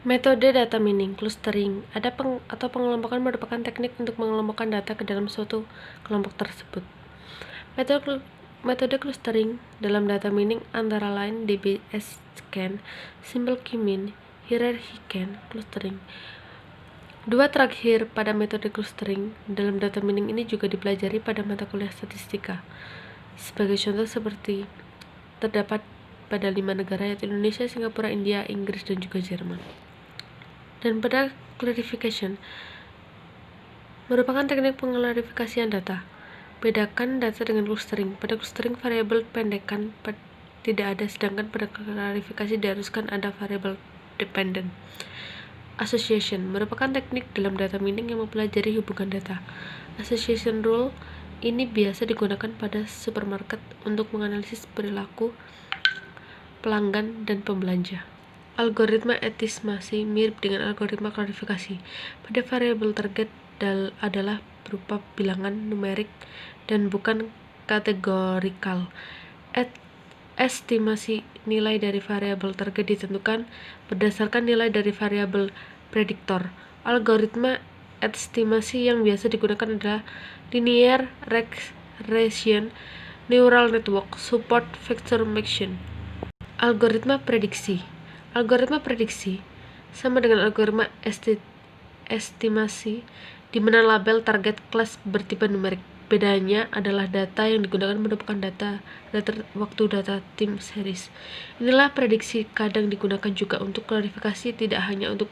Metode data mining, clustering, atau pengelompokan merupakan teknik untuk mengelompokkan data ke dalam suatu kelompok tersebut. Metode clustering dalam data mining antara lain DBS scan, simple k-mean, hierarchy scan, clustering. Dua terakhir pada metode clustering dalam data mining ini juga dipelajari pada mata kuliah statistika. Sebagai contoh seperti terdapat pada 5 negara yaitu Indonesia, Singapura, India, Inggris, dan juga Jerman. Dan pada clarification merupakan teknik pengklarifikasian data. Bedakan data dengan clustering. Pada clustering variabel pendekan tidak ada, sedangkan pada klarifikasi diharuskan ada variabel dependent. Association merupakan teknik dalam data mining yang mempelajari hubungan data. Association rule ini biasa digunakan pada supermarket untuk menganalisis perilaku pelanggan dan pembelanja. Algoritma estimasi mirip dengan algoritma klarifikasi. Pada variabel target adalah berupa bilangan numerik dan bukan kategorikal. Estimasi nilai dari variabel target ditentukan berdasarkan nilai dari variabel prediktor. Algoritma estimasi yang biasa digunakan adalah linear regression neural network support vector machine. Algoritma prediksi sama dengan algoritma estimasi di mana label target kelas bertipe numerik. Bedanya adalah data yang digunakan merupakan data time series. Inilah prediksi kadang digunakan juga untuk klarifikasi, tidak hanya untuk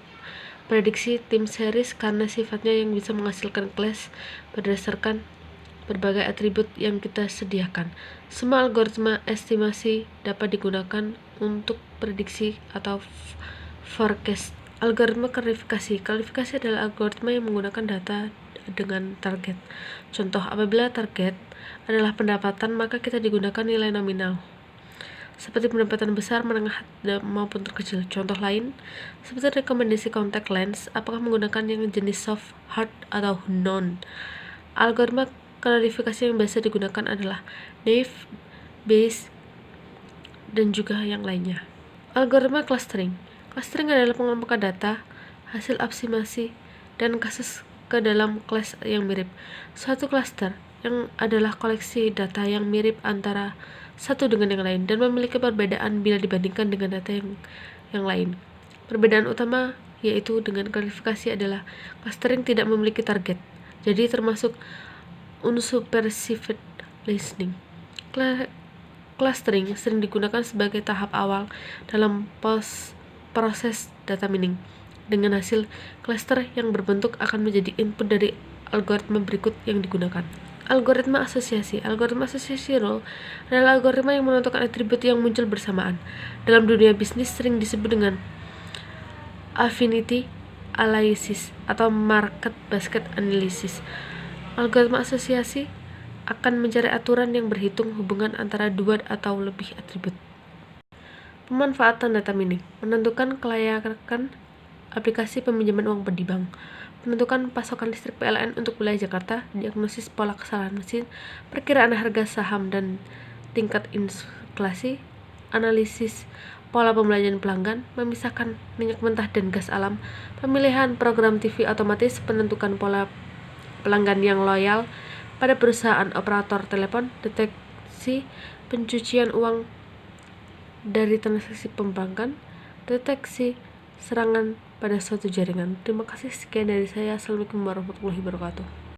prediksi time series karena sifatnya yang bisa menghasilkan kelas berdasarkan berbagai atribut yang kita sediakan. Semua algoritma estimasi dapat digunakan untuk prediksi atau forecast. Algoritma klarifikasi adalah algoritma yang menggunakan data dengan target. Contoh, apabila target adalah pendapatan, maka kita digunakan nilai nominal seperti pendapatan besar, menengah, maupun terkecil. Contoh lain, seperti rekomendasi contact lens, apakah menggunakan yang jenis soft, hard, atau non. Algoritma klarifikasi yang biasa digunakan adalah naive, Bayes, dan juga yang lainnya. Algoritma clustering adalah pengelompokan data, hasil optimasi, dan kasus ke dalam kelas yang mirip. Suatu cluster yang adalah koleksi data yang mirip antara satu dengan yang lain dan memiliki perbedaan bila dibandingkan dengan data yang lain. Perbedaan utama yaitu dengan klarifikasi adalah clustering tidak memiliki target, jadi termasuk unsupervised listening. Clustering sering digunakan sebagai tahap awal dalam proses data mining. Dengan hasil cluster yang berbentuk akan menjadi input dari algoritma berikut yang digunakan. Algoritma asosiasi rule adalah algoritma yang menentukan atribut yang muncul bersamaan. Dalam dunia bisnis sering disebut dengan affinity analysis atau market basket analysis. Algoritma asosiasi akan mencari aturan yang berhitung hubungan antara dua atau lebih atribut. Pemanfaatan data mining menentukan kelayakan aplikasi peminjaman uang di bank, menentukan pasokan listrik PLN untuk wilayah Jakarta, diagnosis pola kesalahan mesin, perkiraan harga saham dan tingkat inflasi, analisis pola pembelanjaan pelanggan, memisahkan minyak mentah dan gas alam, pemilihan program TV otomatis, penentukan pola pelanggan yang loyal pada perusahaan operator telepon, deteksi pencucian uang dari transaksi perbankan, deteksi serangan pada suatu jaringan. Terima kasih, sekian dari saya. Assalamualaikum warahmatullahi wabarakatuh.